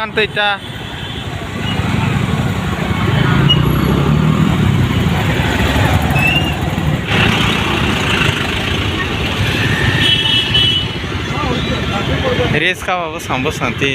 আনতে এটা रेस खाबाबो सामबो शांति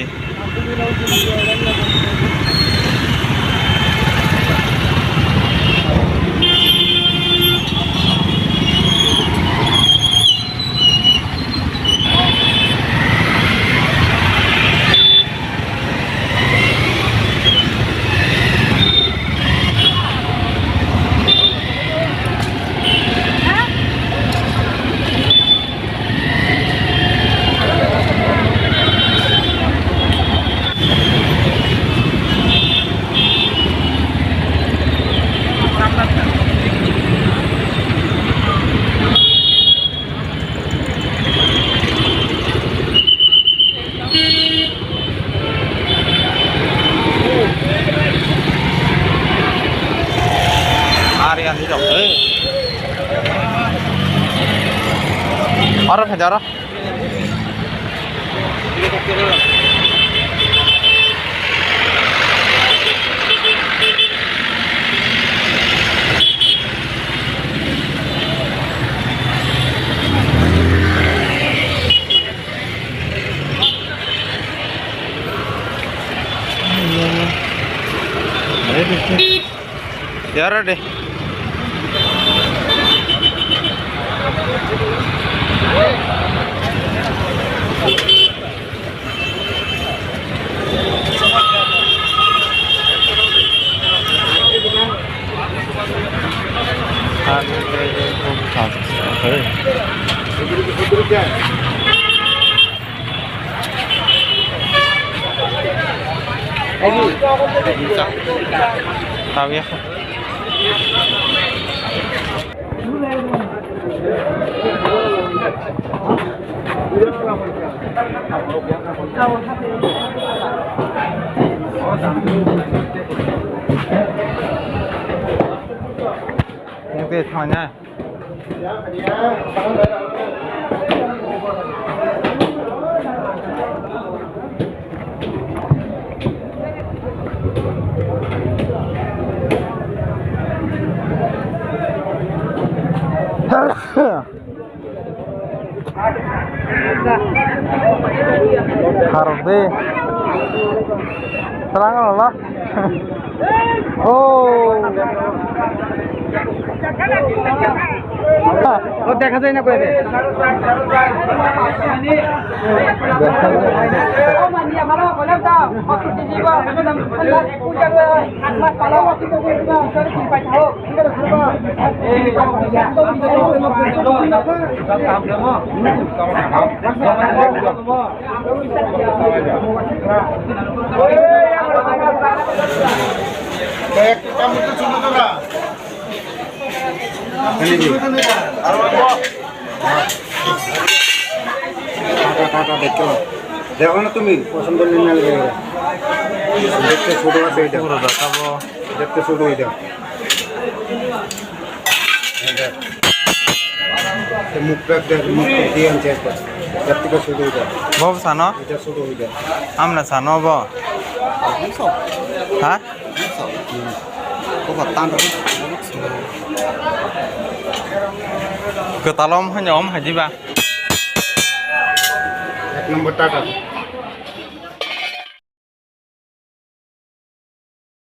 Arian đi đọc đấy. Ở đâu phải đó? Đấy đi. Tao biết không? Cái thôi nha. Harus deh. Terang lah. Oh. ও দেখা যায় না কই রে ও মানিয়া ভালো বললাম তো কত দিব একদম আল্লাহ পূজা করে আত্মা পালো কত করে দিব সরে কি পাই থাও ঠিক আছে সরবা এই তো কাম দেমো এক কাম তো শুনো তো না দেখো না তুমি পছন্দ দেখতে ছোট আছে এটা দেখতে ছোট এটা মুখটা মুখ দিয়ে আনছে দেখতে ছোট এটা বব সানো এটা ছোট এটা আমরা সানো ব হ্যাঁ ke talom hanya om haji ba 1 নম্বর টাকা